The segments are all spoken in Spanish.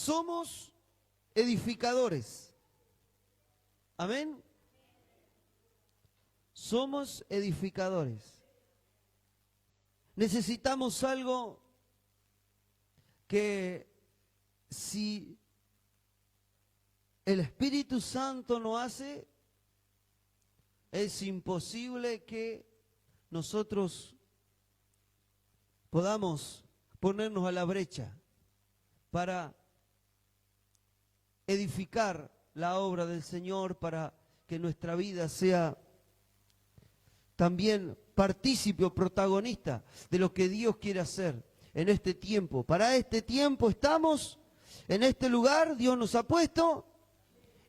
Somos edificadores. Amén. Somos edificadores. Necesitamos algo que si el Espíritu Santo no hace, es imposible que nosotros podamos ponernos a la brecha para edificar la obra del Señor, para que nuestra vida sea también partícipe o protagonista de lo que Dios quiere hacer en este tiempo. Para este tiempo estamos en este lugar, Dios nos ha puesto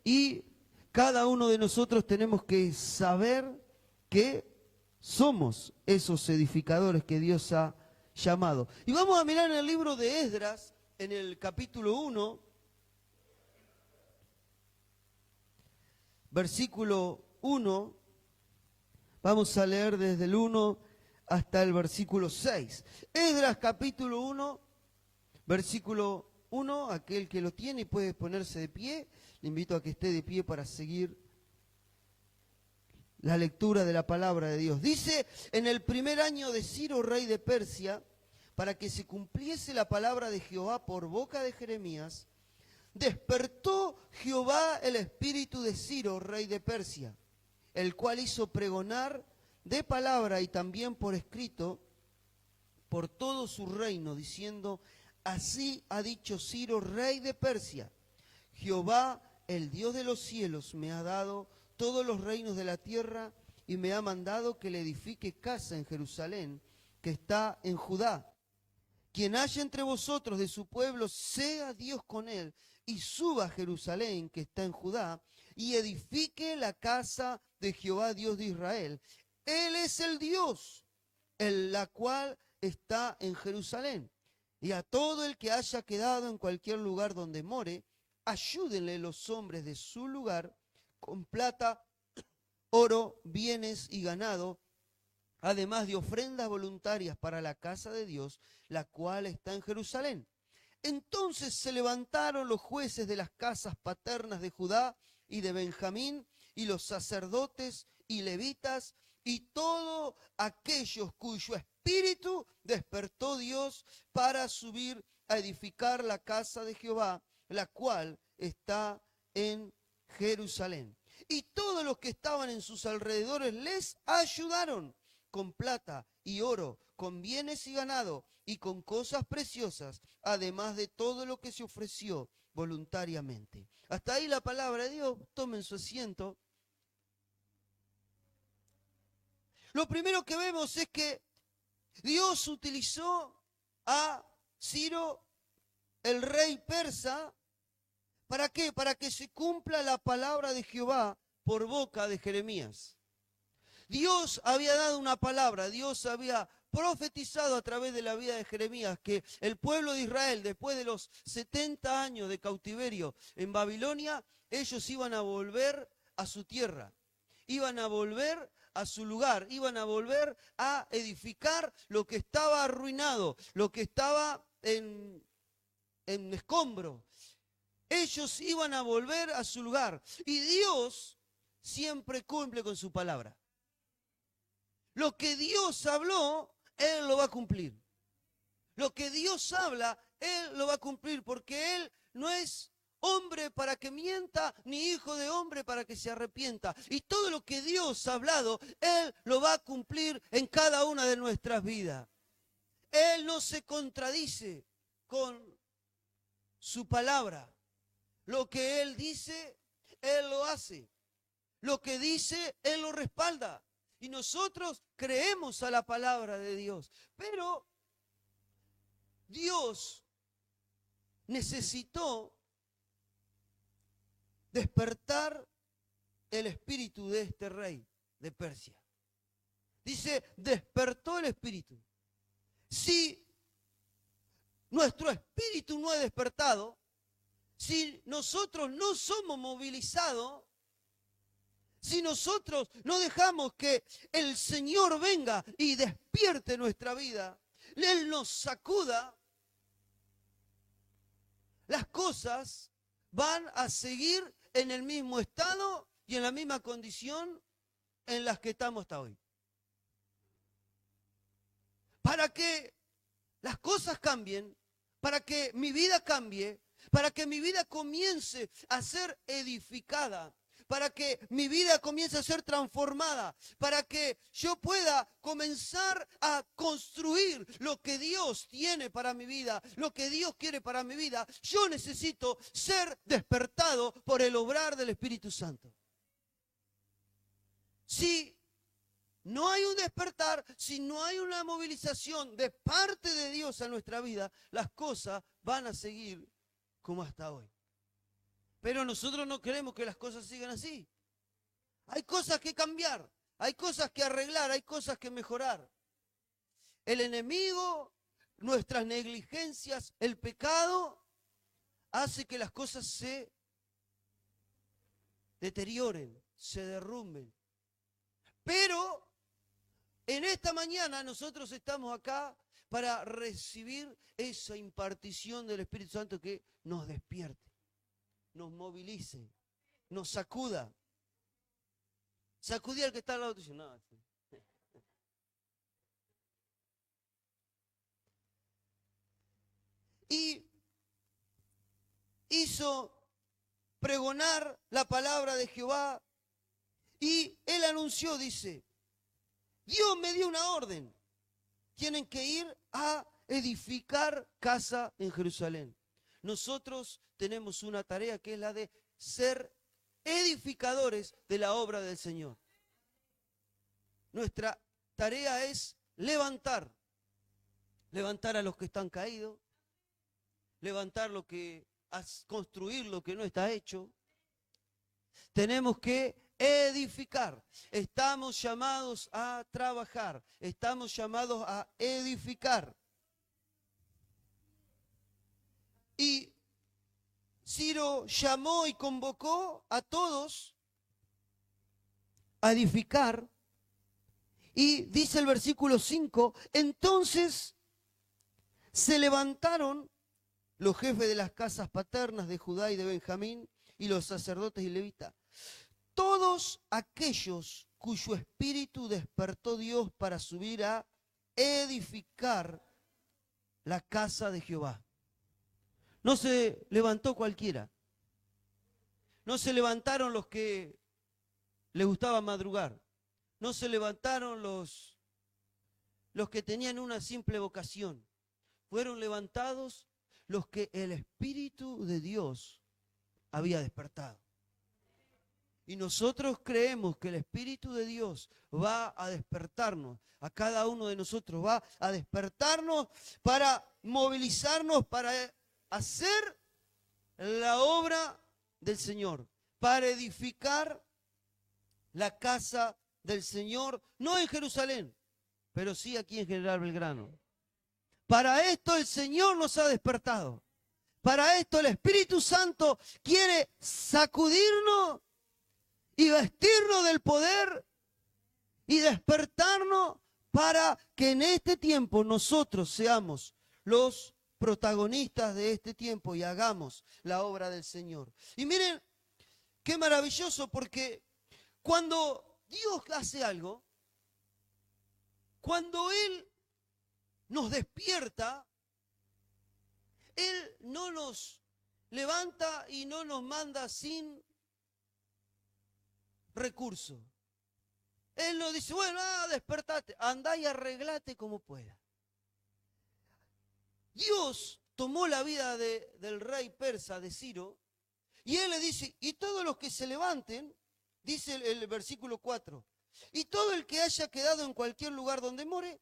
y cada uno de nosotros tenemos que saber que somos esos edificadores que Dios ha llamado. Y vamos a mirar en el libro de Esdras, en el capítulo 1, versículo 1, vamos a leer desde el 1 hasta el versículo 6. Esdras capítulo 1, versículo 1, aquel que lo tiene puede ponerse de pie. Le invito a que esté de pie para seguir la lectura de la palabra de Dios. Dice, en el primer año de Ciro, rey de Persia, para que se cumpliese la palabra de Jehová por boca de Jeremías, despertó Jehová el espíritu de Ciro, rey de Persia, el cual hizo pregonar de palabra y también por escrito por todo su reino, diciendo, así ha dicho Ciro, rey de Persia, Jehová, el Dios de los cielos, me ha dado todos los reinos de la tierra y me ha mandado que le edifique casa en Jerusalén, que está en Judá. Quien haya entre vosotros de su pueblo, sea Dios con él, y suba a Jerusalén, que está en Judá, y edifique la casa de Jehová, Dios de Israel. Él es el Dios, la cual está en Jerusalén. Y a todo el que haya quedado en cualquier lugar donde more, ayúdenle los hombres de su lugar con plata, oro, bienes y ganado, además de ofrendas voluntarias para la casa de Dios, la cual está en Jerusalén. Entonces se levantaron los jueces de las casas paternas de Judá y de Benjamín, y los sacerdotes y levitas, y todos aquellos cuyo espíritu despertó Dios para subir a edificar la casa de Jehová, la cual está en Jerusalén. Y todos los que estaban en sus alrededores les ayudaron con plata y oro, con bienes y ganado, y con cosas preciosas, además de todo lo que se ofreció voluntariamente. Hasta ahí la palabra de Dios. Tomen su asiento. Lo primero que vemos es que Dios utilizó a Ciro, el rey persa. ¿Para qué? Para que se cumpla la palabra de Jehová por boca de Jeremías. Dios había dado una palabra, Dios había profetizado a través de la vida de Jeremías que el pueblo de Israel, después de los 70 años de cautiverio en Babilonia, ellos iban a volver a su tierra, iban a volver a su lugar, iban a volver a edificar lo que estaba arruinado, lo que estaba en escombro. Ellos iban a volver a su lugar y Dios siempre cumple con su palabra. Lo que Dios habló, Él lo va a cumplir. Lo que Dios habla, Él lo va a cumplir, porque Él no es hombre para que mienta, ni hijo de hombre para que se arrepienta. Y todo lo que Dios ha hablado, Él lo va a cumplir en cada una de nuestras vidas. Él no se contradice con su palabra. Lo que Él dice, Él lo hace. Lo que dice, Él lo respalda. Y nosotros creemos a la palabra de Dios. Pero Dios necesitó despertar el espíritu de este rey de Persia. Dice, despertó el espíritu. Si nuestro espíritu no es despertado, si nosotros no somos movilizados, si nosotros no dejamos que el Señor venga y despierte nuestra vida, Él nos sacuda, las cosas van a seguir en el mismo estado y en la misma condición en las que estamos hasta hoy. Para que las cosas cambien, para que mi vida cambie, para que mi vida comience a ser edificada, para que mi vida comience a ser transformada, para que yo pueda comenzar a construir lo que Dios tiene para mi vida, lo que Dios quiere para mi vida, yo necesito ser despertado por el obrar del Espíritu Santo. Si no hay un despertar, si no hay una movilización de parte de Dios a nuestra vida, las cosas van a seguir como hasta hoy. Pero nosotros no queremos que las cosas sigan así. Hay cosas que cambiar, hay cosas que arreglar, hay cosas que mejorar. El enemigo, nuestras negligencias, el pecado, hace que las cosas se deterioren, se derrumben. Pero en esta mañana nosotros estamos acá para recibir esa impartición del Espíritu Santo que nos despierte, nos movilice, nos sacuda. Sacudí al que está al lado tuyo. No. Y hizo pregonar la palabra de Jehová y él anunció, dice, Dios me dio una orden. Tienen que ir a edificar casa en Jerusalén. Nosotros tenemos una tarea que es la de ser edificadores de la obra del Señor. Nuestra tarea es levantar a los que están caídos, construir lo que no está hecho. Tenemos que edificar. Estamos llamados a trabajar. Estamos llamados a edificar. Y Ciro llamó y convocó a todos a edificar. Y dice el versículo 5, entonces se levantaron los jefes de las casas paternas de Judá y de Benjamín y los sacerdotes y levitas. Todos aquellos cuyo espíritu despertó Dios para subir a edificar la casa de Jehová. No se levantó cualquiera. No se levantaron los que les gustaba madrugar. No se levantaron los que tenían una simple vocación. Fueron levantados los que el Espíritu de Dios había despertado. Y nosotros creemos que el Espíritu de Dios va a despertarnos, a cada uno de nosotros, va a despertarnos para movilizarnos, para hacer la obra del Señor, para edificar la casa del Señor, no en Jerusalén, pero sí aquí en General Belgrano. Para esto el Señor nos ha despertado. Para esto el Espíritu Santo quiere sacudirnos y vestirnos del poder y despertarnos para que en este tiempo nosotros seamos los protagonistas de este tiempo y hagamos la obra del Señor. Y miren, qué maravilloso, porque cuando Dios hace algo, cuando Él nos despierta, Él no nos levanta y no nos manda sin recursos. Él nos dice, bueno, despertate, andá y arreglate como pueda. Dios tomó la vida del rey persa, de Ciro, y él le dice, y todos los que se levanten, dice el versículo 4, y todo el que haya quedado en cualquier lugar donde more,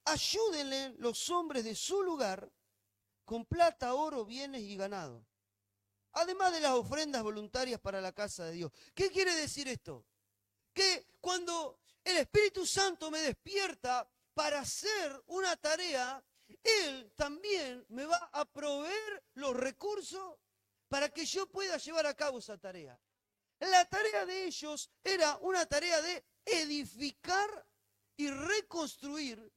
ayúdenle los hombres de su lugar con plata, oro, bienes y ganado, además de las ofrendas voluntarias para la casa de Dios. ¿Qué quiere decir esto? Que cuando el Espíritu Santo me despierta para hacer una tarea, Él también me va a proveer los recursos para que yo pueda llevar a cabo esa tarea. La tarea de ellos era una tarea de edificar y reconstruir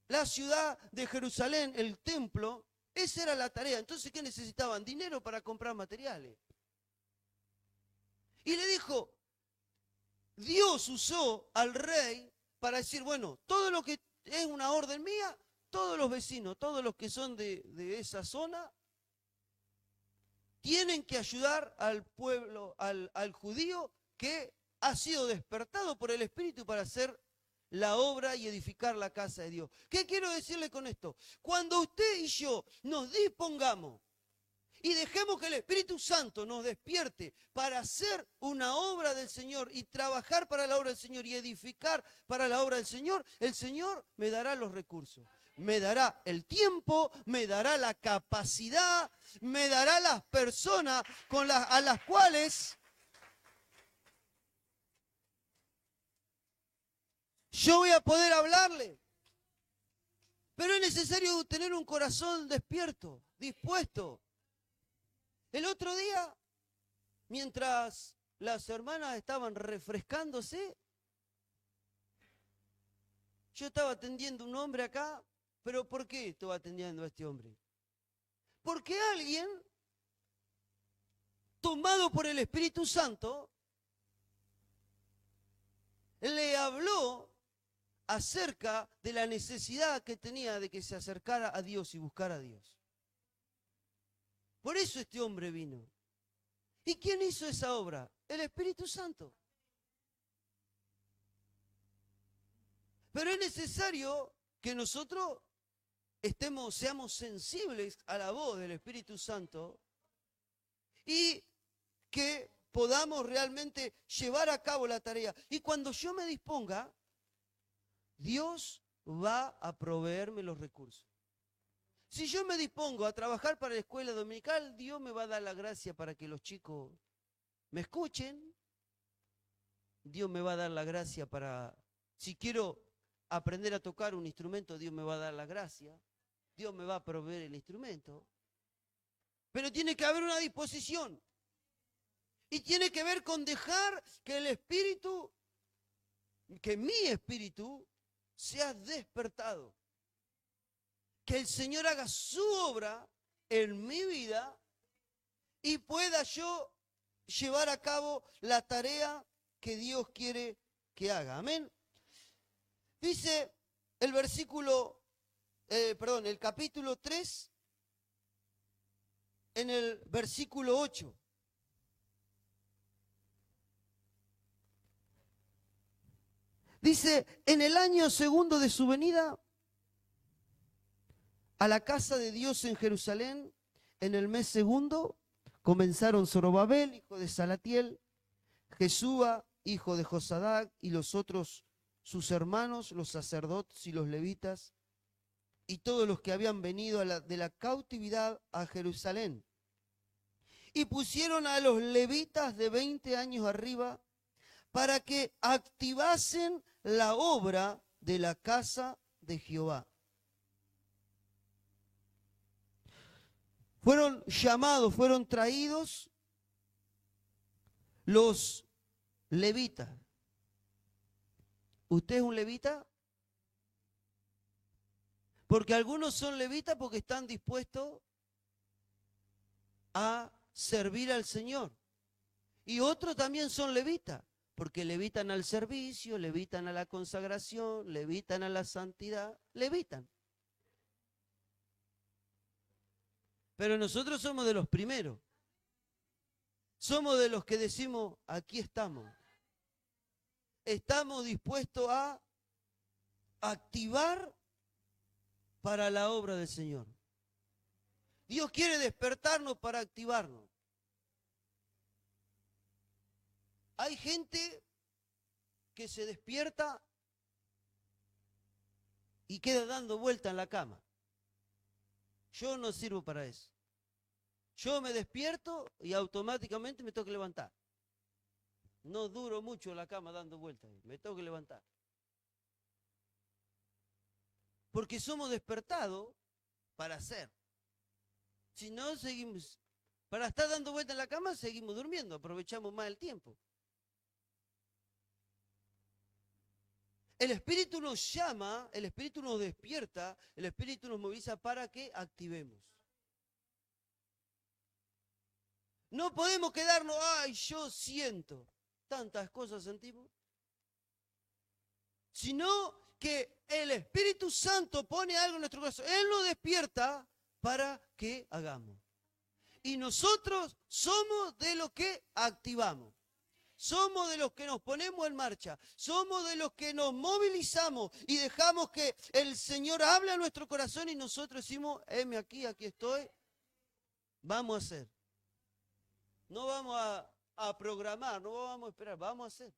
la ciudad de Jerusalén, el templo, Esa era la tarea. Entonces, ¿qué necesitaban? Dinero para comprar materiales. Y le dijo, Dios usó al rey para decir, bueno, todo lo que es una orden mía, todos los vecinos, todos los que son de esa zona, tienen que ayudar al pueblo, al judío que ha sido despertado por el Espíritu para hacer la obra y edificar la casa de Dios. ¿Qué quiero decirle con esto? Cuando usted y yo nos dispongamos y dejemos que el Espíritu Santo nos despierte para hacer una obra del Señor y trabajar para la obra del Señor y edificar para la obra del Señor, el Señor me dará los recursos. Me dará el tiempo, me dará la capacidad, me dará las personas a las cuales yo voy a poder hablarle. Pero es necesario tener un corazón despierto, dispuesto. El otro día, mientras las hermanas estaban refrescándose, yo estaba atendiendo a un hombre acá. ¿Pero por qué estaba atendiendo a este hombre? Porque alguien, tomado por el Espíritu Santo, le habló acerca de la necesidad que tenía de que se acercara a Dios y buscara a Dios. Por eso este hombre vino. ¿Y quién hizo esa obra? El Espíritu Santo. Pero es necesario que nosotros seamos sensibles a la voz del Espíritu Santo y que podamos realmente llevar a cabo la tarea. Y cuando yo me disponga, Dios va a proveerme los recursos. Si yo me dispongo a trabajar para la escuela dominical, Dios me va a dar la gracia para que los chicos me escuchen. Dios me va a dar la gracia para, si quiero aprender a tocar un instrumento, Dios me va a dar la gracia. Dios me va a proveer el instrumento. Pero tiene que haber una disposición. Y tiene que ver con dejar que el espíritu, que mi espíritu, sea despertado. Que el Señor haga su obra en mi vida y pueda yo llevar a cabo la tarea que Dios quiere que haga. Amén. Dice el el capítulo 3, en el versículo 8. Dice, en el año segundo de su venida a la casa de Dios en Jerusalén, en el mes segundo, comenzaron Zorobabel, hijo de Salatiel, Jesúa, hijo de Josadac, y los otros sus hermanos, los sacerdotes y los levitas, y todos los que habían venido de la cautividad a Jerusalén. Y pusieron a los levitas de 20 años arriba para que activasen la obra de la casa de Jehová. Fueron llamados, fueron traídos los levitas. ¿Usted es un levita? Porque algunos son levitas porque están dispuestos a servir al Señor. Y otros también son levitas, porque levitan al servicio, levitan a la consagración, levitan a la santidad, levitan. Pero nosotros somos de los primeros. Somos de los que decimos, aquí estamos. Estamos dispuestos a activar para la obra del Señor. Dios quiere despertarnos para activarnos. Hay gente que se despierta y queda dando vuelta en la cama. Yo no sirvo para eso. Yo me despierto y automáticamente me tengo que levantar. No duro mucho en la cama dando vueltas, me tengo que levantar. Porque somos despertados para hacer. Si no, seguimos. Para estar dando vueltas en la cama, seguimos durmiendo, aprovechamos más el tiempo. El Espíritu nos llama, el Espíritu nos despierta, el Espíritu nos moviliza para que activemos. No podemos quedarnos, ay, yo siento. Tantas cosas sentimos. Sino que el Espíritu Santo pone algo en nuestro corazón. Él nos despierta para que hagamos. Y nosotros somos de los que activamos. Somos de los que nos ponemos en marcha. Somos de los que nos movilizamos y dejamos que el Señor hable a nuestro corazón y nosotros decimos, heme aquí, aquí estoy. Vamos a hacer. No vamos a programar, no vamos a esperar, vamos a hacer.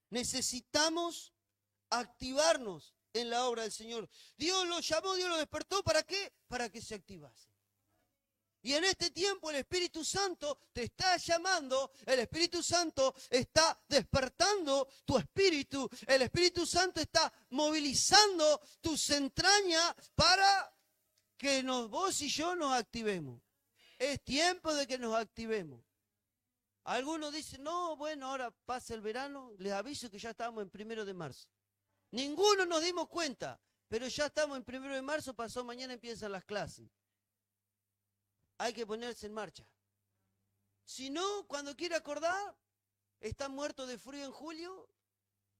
Necesitamos activarnos en la obra del Señor. Dios lo llamó, Dios lo despertó, ¿para qué? Para que se activase. Y en este tiempo el Espíritu Santo te está llamando, el Espíritu Santo está despertando tu espíritu, el Espíritu Santo está movilizando tus entrañas para que vos y yo nos activemos. Es tiempo de que nos activemos. Algunos dicen, no, bueno, ahora pasa el verano, les aviso que ya estamos en 1 de marzo. Ninguno nos dimos cuenta, pero ya estamos en 1 de marzo, pasó mañana empiezan las clases. Hay que ponerse en marcha. Si no, cuando quiere acordar, está muerto de frío en julio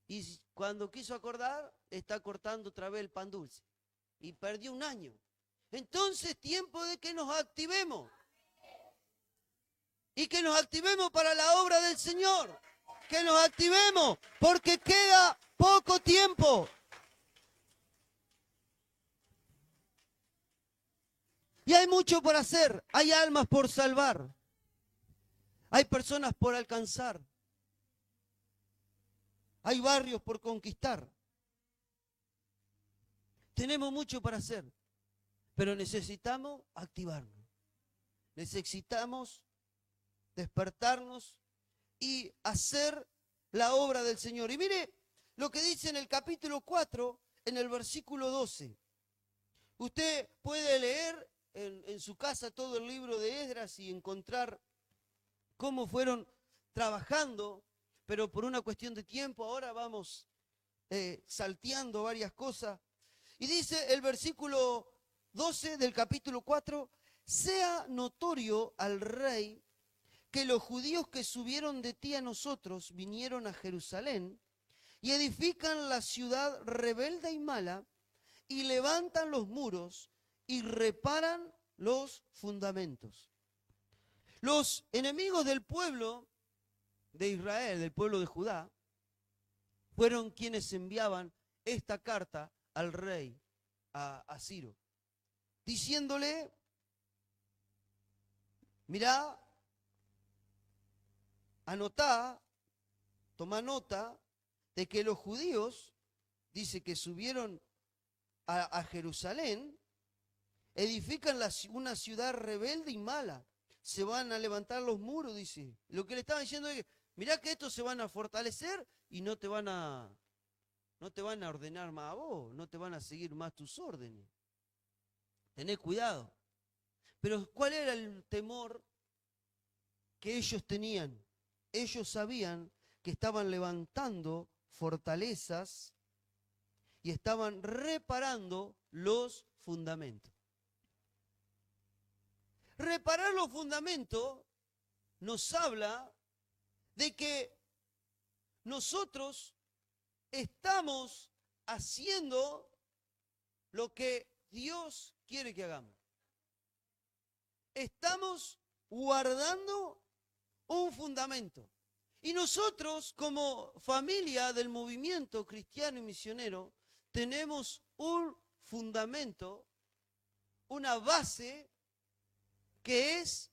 y cuando quiso acordar, está cortando otra vez el pan dulce. Y perdió un año. Entonces, tiempo de que nos activemos. Y que nos activemos para la obra del Señor. Que nos activemos, porque queda poco tiempo. Y hay mucho por hacer, hay almas por salvar, hay personas por alcanzar, hay barrios por conquistar. Tenemos mucho para hacer, pero necesitamos activarnos, necesitamos despertarnos y hacer la obra del Señor. Y mire lo que dice en el capítulo 4, en el versículo 12. Usted puede leer en su casa todo el libro de Esdras y encontrar cómo fueron trabajando, pero por una cuestión de tiempo ahora vamos salteando varias cosas. Y dice el versículo 12 del capítulo 4, sea notorio al rey que los judíos que subieron de ti a nosotros vinieron a Jerusalén y edifican la ciudad rebelde y mala y levantan los muros y reparan los fundamentos. Los enemigos del pueblo de Israel, del pueblo de Judá, fueron quienes enviaban esta carta al rey, a Ciro, diciéndole, mirá, anotá, toma nota de que los judíos, dice que subieron a Jerusalén, edifican una ciudad rebelde y mala. Se van a levantar los muros, dice. Lo que le estaban diciendo es, mirá que estos se van a fortalecer y no te van a ordenar más a vos, no te van a seguir más tus órdenes. Tené cuidado. Pero ¿cuál era el temor que ellos tenían? Ellos sabían que estaban levantando fortalezas y estaban reparando los fundamentos. Reparar los fundamentos nos habla de que nosotros estamos haciendo lo que Dios quiere que hagamos. Estamos guardando un fundamento. Y nosotros, como familia del movimiento cristiano y misionero, tenemos un fundamento, una base que es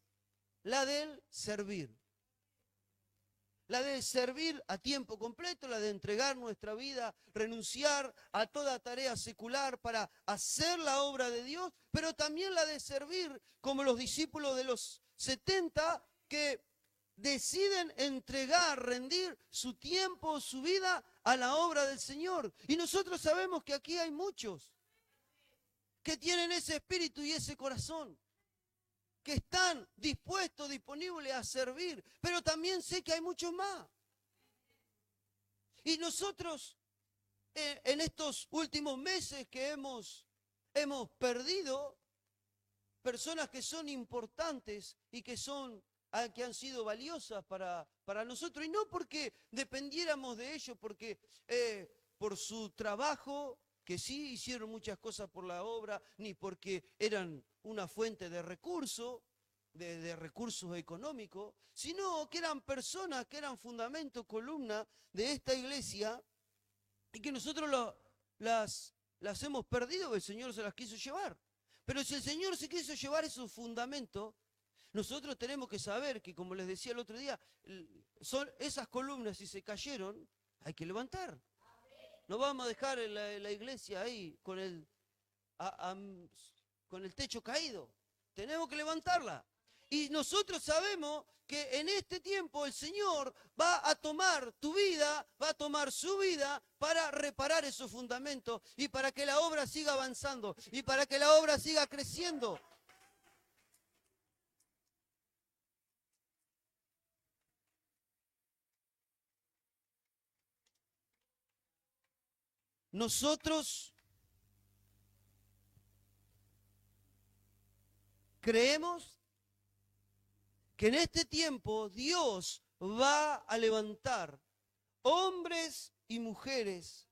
la del servir. La de servir a tiempo completo, la de entregar nuestra vida, renunciar a toda tarea secular para hacer la obra de Dios, pero también la de servir como los discípulos de los 70 que deciden entregar, rendir su tiempo, su vida a la obra del Señor. Y nosotros sabemos que aquí hay muchos que tienen ese espíritu y ese corazón, que están dispuestos, disponibles a servir, pero también sé que hay muchos más. Y nosotros, en estos últimos meses que hemos perdido, personas que son importantes y que han sido valiosas para nosotros, y no porque dependiéramos de ellos, porque por su trabajo, que sí hicieron muchas cosas por la obra, ni porque eran una fuente de recursos, de recursos económicos, sino que eran personas que eran fundamento, columna de esta iglesia, y que nosotros las hemos perdido, el Señor se las quiso llevar. Pero si el Señor se quiso llevar esos fundamentos, nosotros tenemos que saber que, como les decía el otro día, son esas columnas, si se cayeron, hay que levantar. No vamos a dejar la iglesia ahí con el techo caído. Tenemos que levantarla. Y nosotros sabemos que en este tiempo el Señor va a tomar tu vida, va a tomar su vida para reparar esos fundamentos y para que la obra siga avanzando y para que la obra siga creciendo. Nosotros creemos que en este tiempo Dios va a levantar hombres y mujeres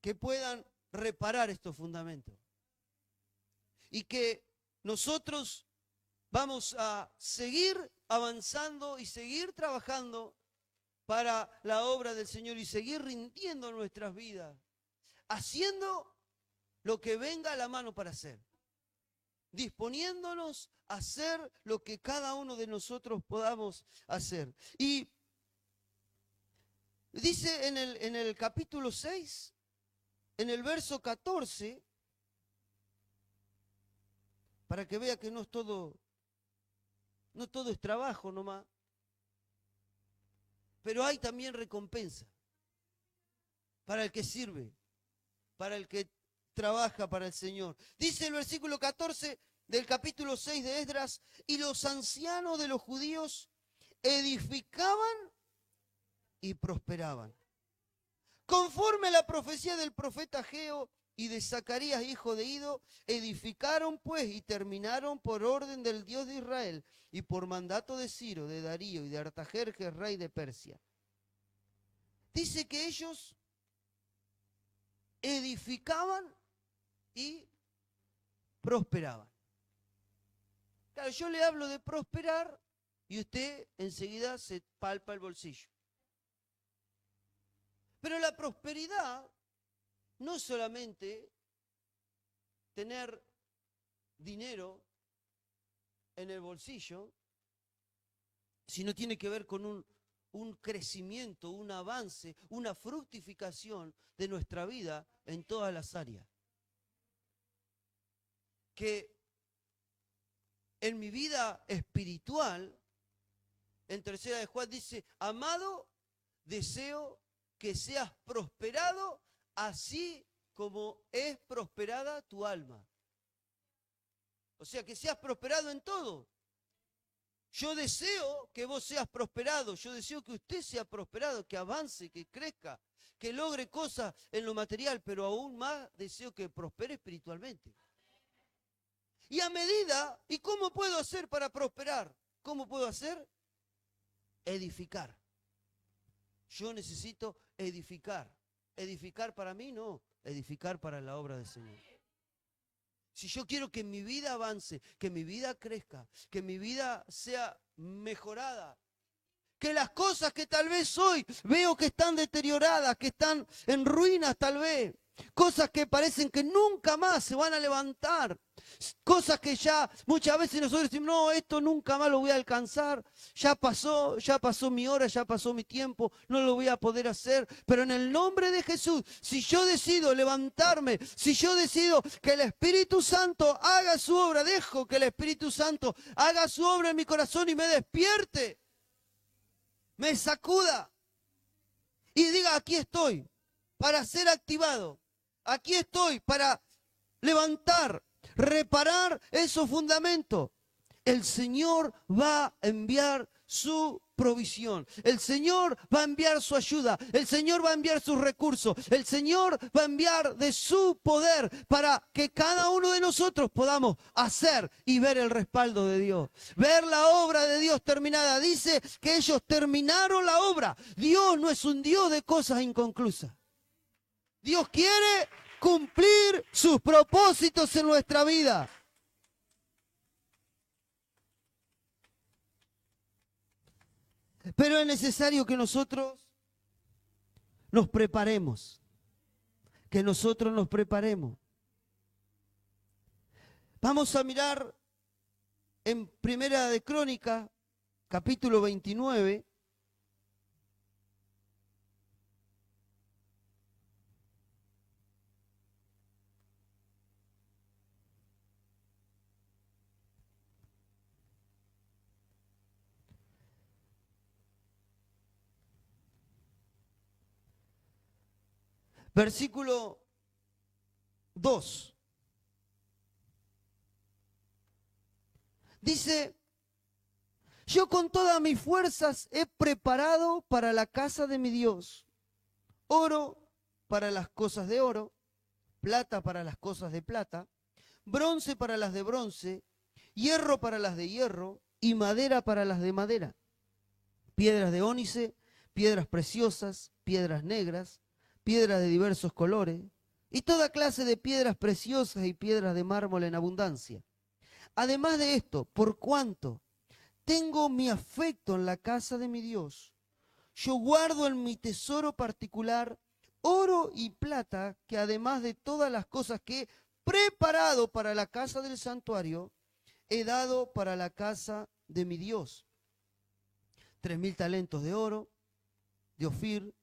que puedan reparar estos fundamentos. Y que nosotros vamos a seguir avanzando y seguir trabajando para la obra del Señor y seguir rindiendo nuestras vidas, haciendo lo que venga a la mano para hacer, disponiéndonos a hacer lo que cada uno de nosotros podamos hacer. Y dice en el capítulo 6, en el verso 14, para que vea que no todo es trabajo nomás, pero hay también recompensa para el que sirve, para el que trabaja para el Señor. Dice el versículo 14 del capítulo 6 de Esdras: y los ancianos de los judíos edificaban y prosperaban, conforme a la profecía del profeta Ageo y de Zacarías, hijo de Ido. Edificaron pues y terminaron por orden del Dios de Israel y por mandato de Ciro, de Darío y de Artajerjes, rey de Persia. Dice que ellos edificaban y prosperaban. Claro, yo le hablo de prosperar y usted enseguida se palpa el bolsillo. Pero la prosperidad no es solamente tener dinero en el bolsillo, sino tiene que ver con un crecimiento, un avance, una fructificación de nuestra vida en todas las áreas. Que en mi vida espiritual, en 3 de Juan dice: amado, deseo que seas prosperado así como es prosperada tu alma. O sea, que seas prosperado en todo. Yo deseo que vos seas prosperado, yo deseo que usted sea prosperado, que avance, que crezca, que logre cosas en lo material, pero aún más deseo que prospere espiritualmente. Y a medida, ¿y cómo puedo hacer para prosperar? ¿Cómo puedo hacer? Edificar. Yo necesito edificar. Edificar para mí, no. Edificar para la obra del Señor. Si yo quiero que mi vida avance, que mi vida crezca, que mi vida sea mejorada, que las cosas que tal vez hoy veo que están deterioradas, que están en ruinas tal vez, cosas que parecen que nunca más se van a levantar, cosas que ya muchas veces nosotros decimos: no, esto nunca más lo voy a alcanzar, ya pasó mi hora, ya pasó mi tiempo, no lo voy a poder hacer. Pero en el nombre de Jesús, si yo decido levantarme, si yo decido que el Espíritu Santo haga su obra, dejo que el Espíritu Santo haga su obra en mi corazón y me despierte, me sacuda y diga: aquí estoy para ser activado, aquí estoy para levantar, reparar esos fundamentos. El Señor va a enviar su provisión. El Señor va a enviar su ayuda. El Señor va a enviar sus recursos. El Señor va a enviar de su poder para que cada uno de nosotros podamos hacer y ver el respaldo de Dios. Ver la obra de Dios terminada. Dice que ellos terminaron la obra. Dios no es un Dios de cosas inconclusas. Dios quiere cumplir sus propósitos en nuestra vida. Pero es necesario que nosotros nos preparemos. Que nosotros nos preparemos. Vamos a mirar en Primera de Crónicas, capítulo 29. Versículo 2. Dice, yo con todas mis fuerzas he preparado para la casa de mi Dios oro para las cosas de oro, plata para las cosas de plata, bronce para las de bronce, hierro para las de hierro y madera para las de madera, piedras de ónice, piedras preciosas, piedras negras, piedras de diversos colores y toda clase de piedras preciosas y piedras de mármol en abundancia. Además de esto, por cuanto tengo mi afecto en la casa de mi Dios, yo guardo en mi tesoro particular oro y plata, que además de todas las cosas que he preparado para la casa del santuario, he dado para la casa de mi Dios. 3.000 talentos de oro, de Ofir,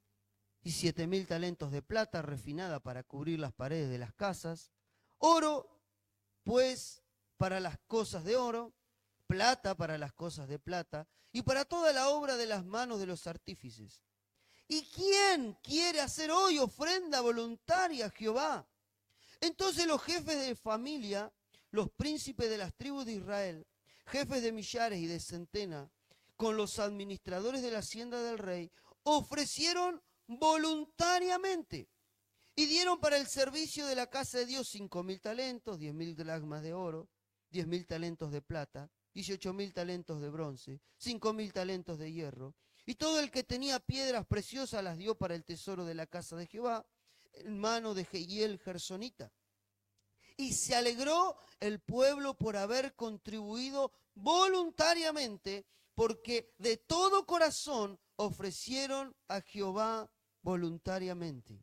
y 7.000 talentos de plata refinada para cubrir las paredes de las casas. Oro, pues, para las cosas de oro, plata para las cosas de plata, y para toda la obra de las manos de los artífices. ¿Y quién quiere hacer hoy ofrenda voluntaria a Jehová? Entonces los jefes de familia, los príncipes de las tribus de Israel, jefes de millares y de centenas, con los administradores de la hacienda del rey, ofrecieron voluntariamente y dieron para el servicio de la casa de Dios 5.000 talentos, 10.000 dracmas de oro, 10.000 talentos de plata, 18.000 talentos de bronce, 5.000 talentos de hierro. Y todo el que tenía piedras preciosas las dio para el tesoro de la casa de Jehová, en mano de Jehiel Gersonita. Y se alegró el pueblo por haber contribuido voluntariamente, porque de todo corazón ofrecieron a Jehová voluntariamente.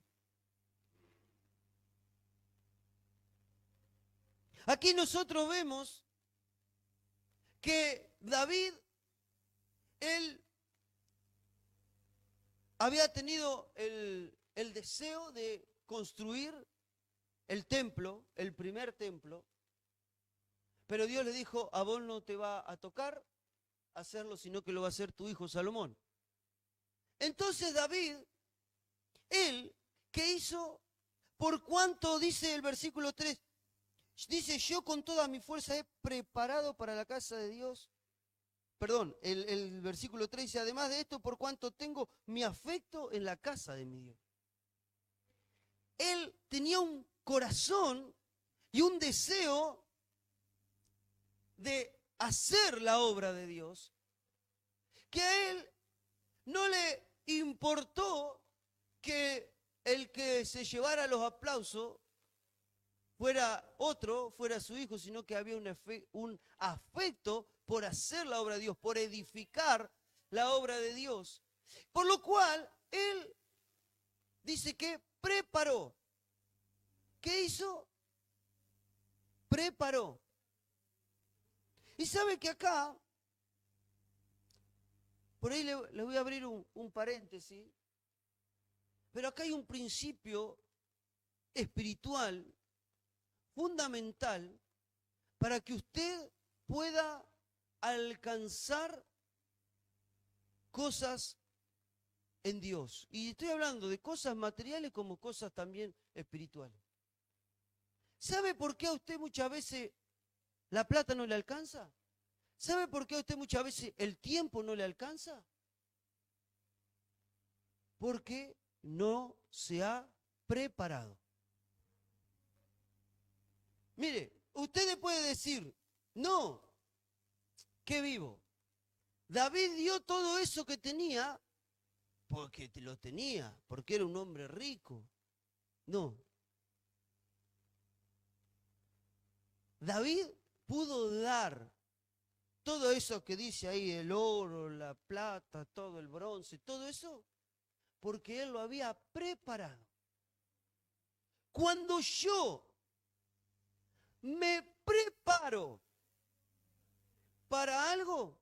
Aquí nosotros vemos que David, él había tenido el deseo de construir el templo, el primer templo, pero Dios le dijo, a vos no te va a tocar hacerlo, sino que lo va a hacer tu hijo Salomón. Entonces David, él, ¿qué hizo? Por cuanto, dice el versículo 3, dice, yo con toda mi fuerza he preparado para la casa de Dios. Perdón, el versículo 3 dice, además de esto, por cuanto tengo mi afecto en la casa de mi Dios. Él tenía un corazón y un deseo de hacer la obra de Dios, que a él no le importó que el que se llevara los aplausos fuera otro, fuera su hijo, sino que había un afecto por hacer la obra de Dios, por edificar la obra de Dios. Por lo cual, él dice que preparó. ¿Qué hizo? Preparó. Y sabe que acá, por ahí le voy a abrir un paréntesis, pero acá hay un principio espiritual fundamental para que usted pueda alcanzar cosas en Dios. Y estoy hablando de cosas materiales como cosas también espirituales. ¿Sabe por qué a usted muchas veces la plata no le alcanza? ¿Sabe por qué a usted muchas veces el tiempo no le alcanza? Porque no se ha preparado. Mire, usted puede decir, no, ¿qué vivo? David dio todo eso que tenía porque lo tenía, porque era un hombre rico. No. David pudo dar todo eso que dice ahí, el oro, la plata, todo el bronce, todo eso, porque él lo había preparado. Cuando yo me preparo para algo,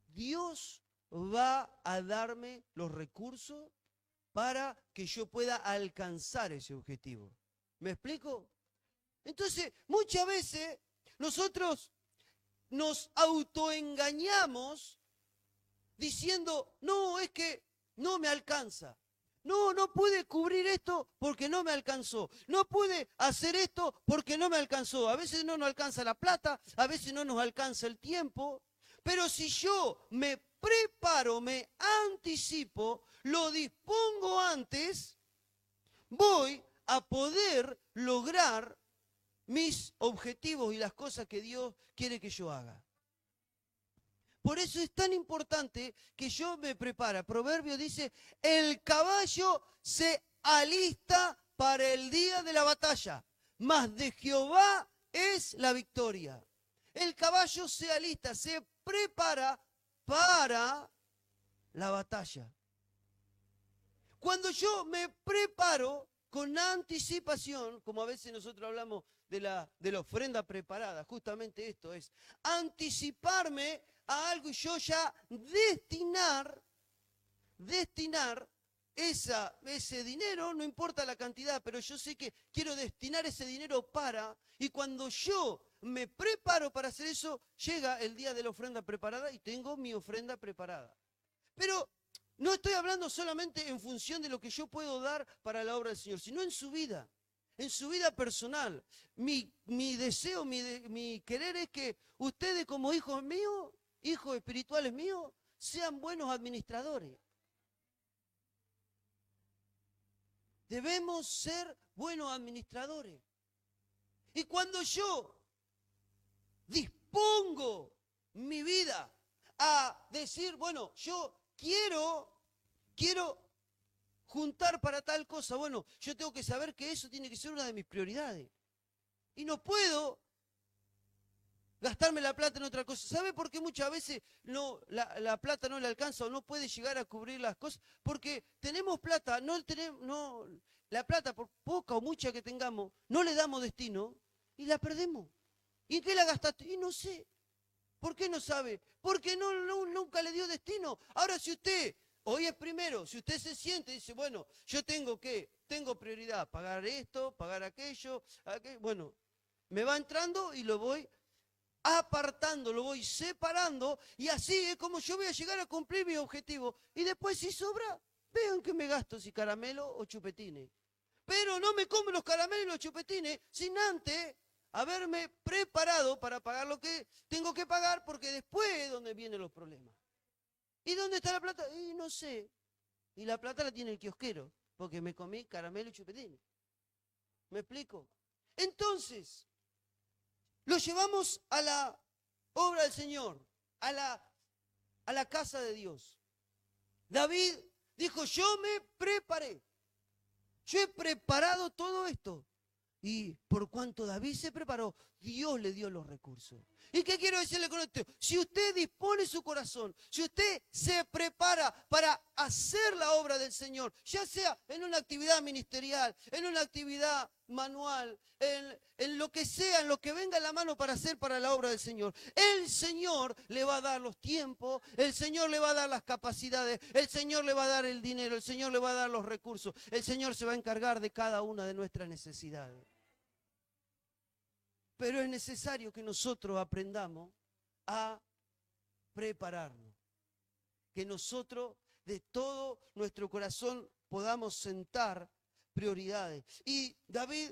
Dios va a darme los recursos para que yo pueda alcanzar ese objetivo. ¿Me explico? Entonces, muchas veces nosotros nos autoengañamos diciendo, no, es que no me alcanza. No, no pude cubrir esto porque no me alcanzó. No pude hacer esto porque no me alcanzó. A veces no nos alcanza la plata, a veces no nos alcanza el tiempo. Pero si yo me preparo, me anticipo, lo dispongo antes, voy a poder lograr mis objetivos y las cosas que Dios quiere que yo haga. Por eso es tan importante que yo me prepare. Proverbio dice, el caballo se alista para el día de la batalla, mas de Jehová es la victoria. El caballo se alista, se prepara para la batalla. Cuando yo me preparo con anticipación, como a veces nosotros hablamos de la ofrenda preparada, justamente esto es, anticiparme a algo y yo ya destinar ese dinero, no importa la cantidad, pero yo sé que quiero destinar ese dinero para, y cuando yo me preparo para hacer eso, llega el día de la ofrenda preparada y tengo mi ofrenda preparada. Pero no estoy hablando solamente en función de lo que yo puedo dar para la obra del Señor, sino en su vida personal. Mi deseo, mi querer es que ustedes como hijos míos, hijos espirituales míos, sean buenos administradores. Debemos ser buenos administradores. Y cuando yo dispongo mi vida a decir, bueno, yo quiero juntar para tal cosa, bueno, yo tengo que saber que eso tiene que ser una de mis prioridades. Y no puedo gastarme la plata en otra cosa. ¿Sabe por qué muchas veces la plata no le alcanza o no puede llegar a cubrir las cosas? Porque tenemos plata, la plata, por poca o mucha que tengamos, no le damos destino y la perdemos. ¿Y en qué la gastaste? Y no sé. ¿Por qué no sabe? Porque nunca le dio destino. Ahora, si usted, hoy es primero, si usted se siente y dice, bueno, yo tengo prioridad, pagar esto, pagar aquello, bueno, me va entrando y lo voy apartando, lo voy separando, y así es como yo voy a llegar a cumplir mi objetivo. Y después, si sobra, veo en qué me gasto, si caramelo o chupetines. Pero no me como los caramelos y los chupetines sin antes haberme preparado para pagar lo que tengo que pagar, porque después es donde vienen los problemas. ¿Y dónde está la plata? Y no sé. Y la plata la tiene el kiosquero, porque me comí caramelo y chupetines. ¿Me explico? Entonces, lo llevamos a la obra del Señor, a la casa de Dios. David dijo, yo me preparé. Yo he preparado todo esto. Y por cuanto David se preparó, Dios le dio los recursos. ¿Y qué quiero decirle con esto? Si usted dispone su corazón, si usted se prepara para hacer la obra del Señor, ya sea en una actividad ministerial, en una actividad manual, en lo que sea, en lo que venga en la mano para hacer para la obra del Señor, el Señor le va a dar los tiempos, el Señor le va a dar las capacidades, el Señor le va a dar el dinero, el Señor le va a dar los recursos, el Señor se va a encargar de cada una de nuestras necesidades. Pero es necesario que nosotros aprendamos a prepararnos. Que nosotros de todo nuestro corazón podamos sentar prioridades. Y David,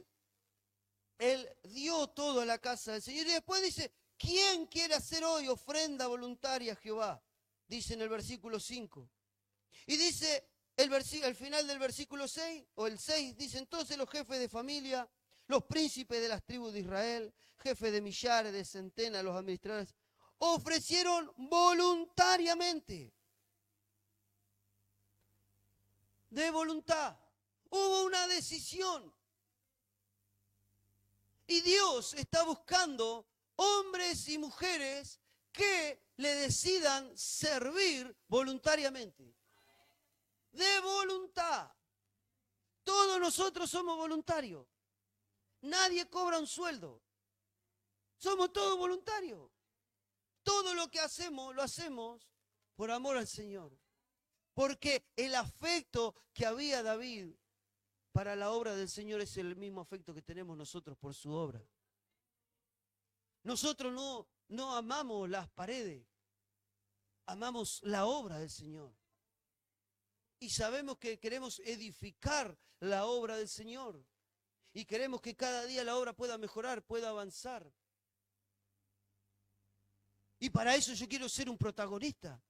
él dio todo a la casa del Señor. Y después dice, ¿quién quiere hacer hoy ofrenda voluntaria a Jehová? Dice en el versículo 5. Y dice, El final del versículo 6, o el 6, dice: entonces los jefes de familia, los príncipes de las tribus de Israel, jefes de millares, de centenas, los administradores, ofrecieron voluntariamente, de voluntad. Hubo una decisión. Y Dios está buscando hombres y mujeres que le decidan servir voluntariamente. De voluntad. Todos nosotros somos voluntarios. Nadie cobra un sueldo. Somos todos voluntarios. Todo lo que hacemos, lo hacemos por amor al Señor. Porque el afecto que había David para la obra del Señor es el mismo afecto que tenemos nosotros por su obra. Nosotros no amamos las paredes, amamos la obra del Señor. Y sabemos que queremos edificar la obra del Señor. Y queremos que cada día la obra pueda mejorar, pueda avanzar. Y para eso yo quiero ser un protagonista.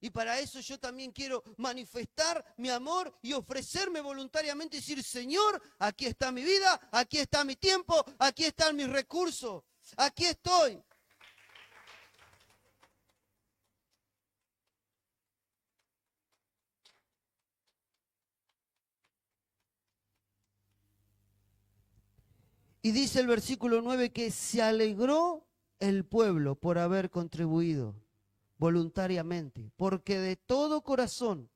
Y para eso yo también quiero manifestar mi amor y ofrecerme voluntariamente y decir: Señor, aquí está mi vida, aquí está mi tiempo, aquí están mis recursos, aquí estoy. Y dice el versículo 9 que se alegró el pueblo por haber contribuido voluntariamente, porque de todo corazón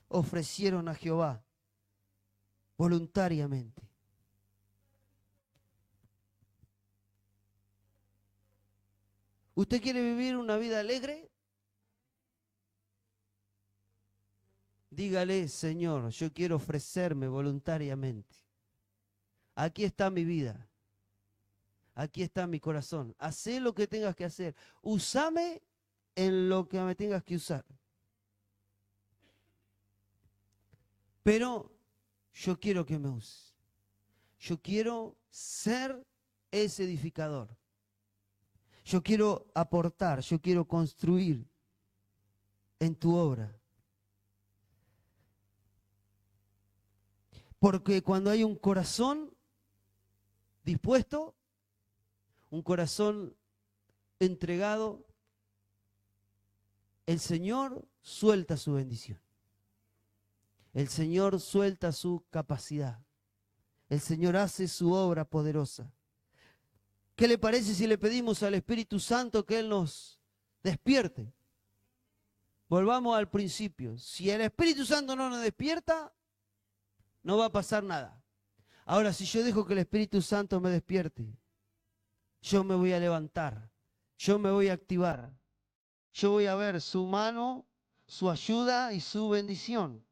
ofrecieron a Jehová voluntariamente. ¿Usted quiere vivir una vida alegre? Dígale: Señor, yo quiero ofrecerme voluntariamente. Aquí está mi vida. Aquí está mi corazón. Hacé lo que tengas que hacer. Úsame en lo que me tengas que usar. Pero yo quiero que me uses. Yo quiero ser ese edificador. Yo quiero aportar, yo quiero construir en tu obra. Porque cuando hay un corazón dispuesto, un corazón entregado, el Señor suelta su bendición. El Señor suelta su capacidad. El Señor hace su obra poderosa. ¿Qué le parece si le pedimos al Espíritu Santo que Él nos despierte? Volvamos al principio. Si el Espíritu Santo no nos despierta, no va a pasar nada. Ahora, si yo dejo que el Espíritu Santo me despierte, yo me voy a levantar, yo me voy a activar, yo voy a ver su mano, su ayuda y su bendición.